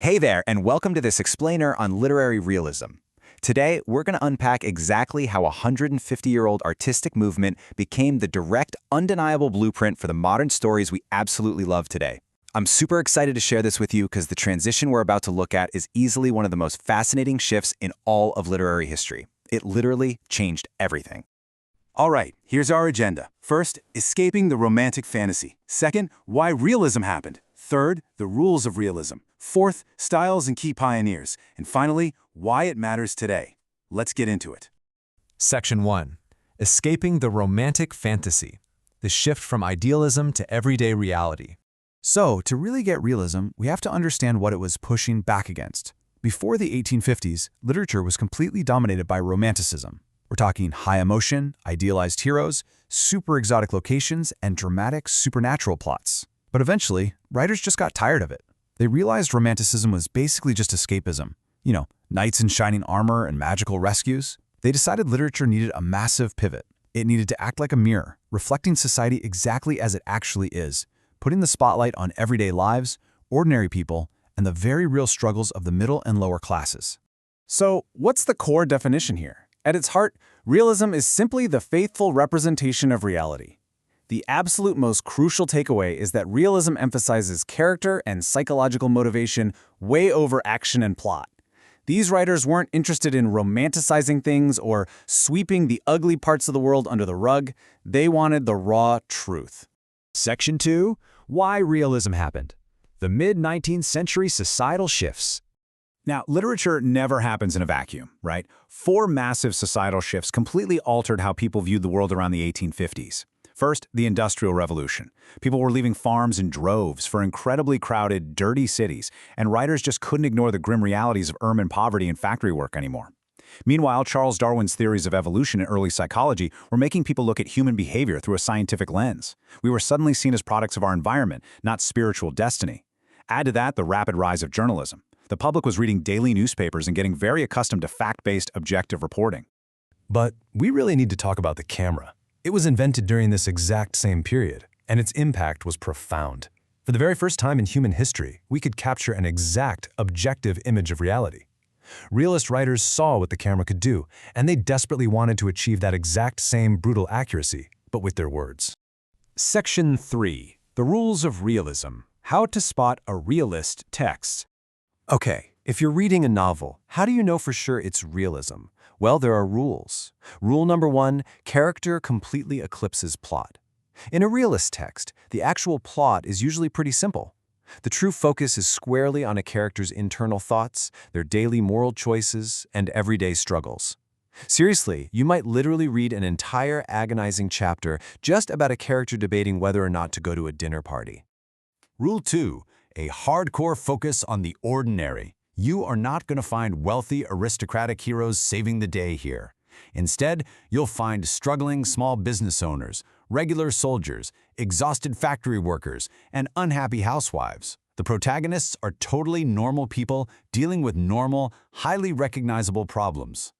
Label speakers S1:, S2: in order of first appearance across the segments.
S1: Hey there, and welcome to this explainer on literary realism. Today, we're going to unpack exactly how a 150-year-old artistic movement became the direct, undeniable blueprint for the modern stories we absolutely love today. I'm super excited to share this with you because the transition we're about to look at is easily one of the most fascinating shifts in all of literary history. It literally changed everything.
S2: All right, here's our agenda. First, escaping the romantic fantasy. Second, why realism happened. Third, the rules of realism. Fourth, styles and key pioneers. And finally, why it matters today. Let's get into it.
S3: Section 1. Escaping the romantic fantasy. The shift from idealism to everyday reality.
S4: So, to really get realism, we have to understand what it was pushing back against. Before the 1850s, literature was completely dominated by romanticism. We're talking high emotion, idealized heroes, super exotic locations, and dramatic supernatural plots. But eventually, writers just got tired of it. They realized romanticism was basically just escapism. You know, knights in shining armor and magical rescues. They decided literature needed a massive pivot. It needed to act like a mirror, reflecting society exactly as it actually is, putting the spotlight on everyday lives, ordinary people, and the very real struggles of the middle and lower classes.
S2: So, what's the core definition here? At its heart, realism is simply the faithful representation of reality. The absolute most crucial takeaway is that realism emphasizes character and psychological motivation way over action and plot. These writers weren't interested in romanticizing things or sweeping the ugly parts of the world under the rug. They wanted the raw truth.
S3: Section 2. Why realism happened. The mid-19th century societal shifts.
S2: Now, literature never happens in a vacuum, right? Four massive societal shifts completely altered how people viewed the world around the 1850s. First, the Industrial Revolution. People were leaving farms in droves for incredibly crowded, dirty cities, and writers just couldn't ignore the grim realities of urban poverty and factory work anymore. Meanwhile, Charles Darwin's theories of evolution and early psychology were making people look at human behavior through a scientific lens. We were suddenly seen as products of our environment, not spiritual destiny. Add to that the rapid rise of journalism. The public was reading daily newspapers and getting very accustomed to fact-based, objective reporting.
S3: But we really need to talk about the camera. It was invented during this exact same period, and its impact was profound. For the very first time in human history, we could capture an exact, objective image of reality. Realist writers saw what the camera could do, and they desperately wanted to achieve that exact same brutal accuracy, but with their words.
S2: Section 3. The Rules of Realism. How to spot a realist text.
S5: Okay, if you're reading a novel, how do you know for sure it's realism? Well, there are rules. Rule number 1, character completely eclipses plot. In a realist text, the actual plot is usually pretty simple. The true focus is squarely on a character's internal thoughts, their daily moral choices, and everyday struggles. Seriously, you might literally read an entire agonizing chapter just about a character debating whether or not to go to a dinner party.
S6: Rule 2, a hardcore focus on the ordinary. You are not going to find wealthy, aristocratic heroes saving the day here. Instead, you'll find struggling small business owners, regular soldiers, exhausted factory workers, and unhappy housewives. The protagonists are totally normal people dealing with normal, highly recognizable problems.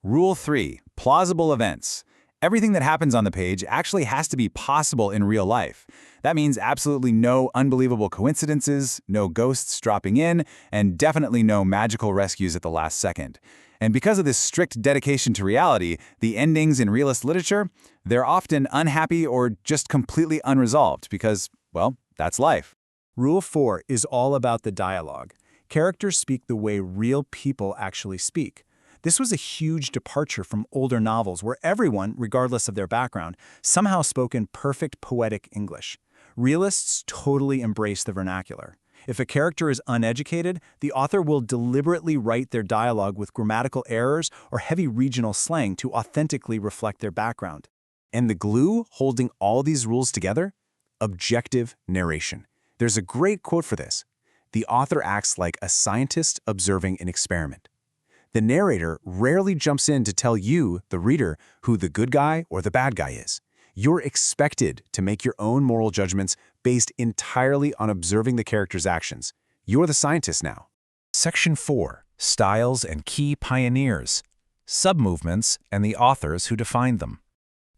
S2: Rule 3. Plausible events. Everything that happens on the page actually has to be possible in real life. That means absolutely no unbelievable coincidences, no ghosts dropping in, and definitely no magical rescues at the last second. And because of this strict dedication to reality, the endings in realist literature, they're often unhappy or just completely unresolved because, well, that's life. Rule 4 is all about the dialogue. Characters speak the way real people actually speak. This was a huge departure from older novels where everyone, regardless of their background, somehow spoke in perfect poetic English. Realists totally embrace the vernacular. If a character is uneducated, the author will deliberately write their dialogue with grammatical errors or heavy regional slang to authentically reflect their background. And the glue holding all these rules together? Objective narration. There's a great quote for this. The author acts like a scientist observing an experiment. The narrator rarely jumps in to tell you, the reader, who the good guy or the bad guy is. You're expected to make your own moral judgments based entirely on observing the character's actions. You're the scientist now.
S1: Section 4. Styles and key pioneers. Submovements and the authors who defined them.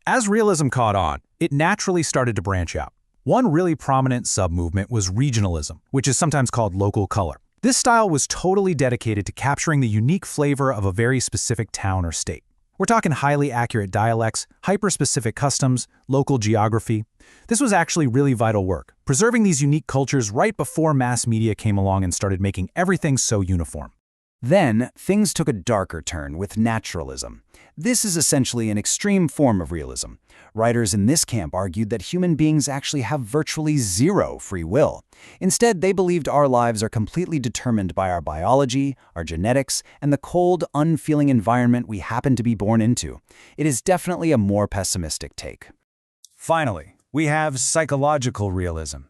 S1: As realism caught on, it naturally started to branch out. One really prominent submovement was regionalism, which is sometimes called local color.
S4: This style was totally dedicated to capturing the unique flavor of a very specific town or state. We're talking highly accurate dialects, hyper-specific customs, local geography. This was actually really vital work, preserving these unique cultures right before mass media came along and started making everything so uniform.
S1: Then, things took a darker turn with naturalism. This is essentially an extreme form of realism. Writers in this camp argued that human beings actually have virtually zero free will. Instead, they believed our lives are completely determined by our biology, our genetics, and the cold, unfeeling environment we happen to be born into. It is definitely a more pessimistic take.
S2: Finally, we have psychological realism.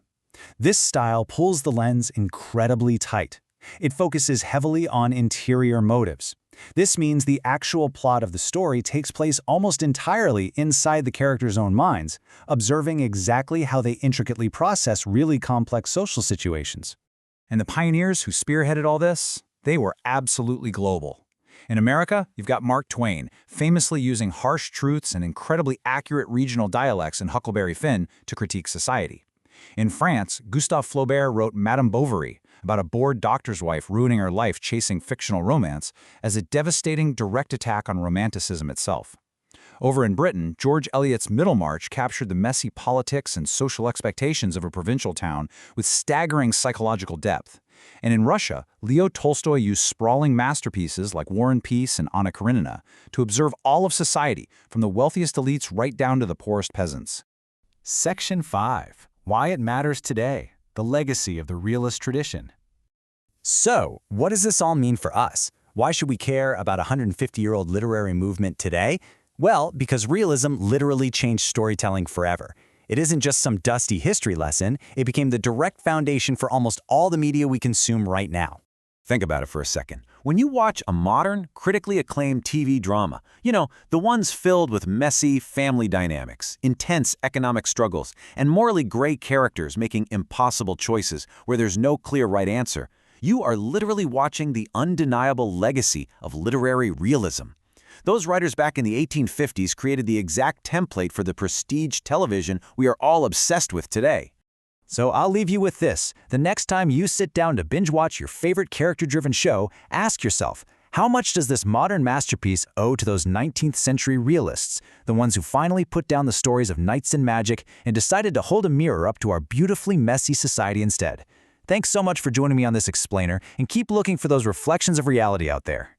S2: This style pulls the lens incredibly tight. It focuses heavily on interior motives. This means the actual plot of the story takes place almost entirely inside the characters' own minds, observing exactly how they intricately process really complex social situations. And the pioneers who spearheaded all this, they were absolutely global. In America, you've got Mark Twain, famously using harsh truths and incredibly accurate regional dialects in Huckleberry Finn to critique society. In France, Gustave Flaubert wrote Madame Bovary, about a bored doctor's wife ruining her life chasing fictional romance, as a devastating direct attack on romanticism itself. Over in Britain, George Eliot's Middlemarch captured the messy politics and social expectations of a provincial town with staggering psychological depth. And in Russia, Leo Tolstoy used sprawling masterpieces like War and Peace and Anna Karenina to observe all of society, from the wealthiest elites right down to the poorest peasants.
S5: Section 5. Why it matters today. The legacy of the realist tradition.
S1: So, what does this all mean for us? Why should we care about a 150-year-old literary movement today? Well, because realism literally changed storytelling forever. It isn't just some dusty history lesson, it became the direct foundation for almost all the media we consume right now.
S6: Think about it for a second. When you watch a modern, critically acclaimed TV drama, the ones filled with messy family dynamics, intense economic struggles, and morally gray characters making impossible choices where there's no clear right answer, you are literally watching the undeniable legacy of literary realism. Those writers back in the 1850s created the exact template for the prestige television we are all obsessed with today.
S1: So I'll leave you with this. The next time you sit down to binge-watch your favorite character-driven show, ask yourself, how much does this modern masterpiece owe to those 19th century realists, the ones who finally put down the stories of knights and magic and decided to hold a mirror up to our beautifully messy society instead? Thanks so much for joining me on this explainer, and keep looking for those reflections of reality out there.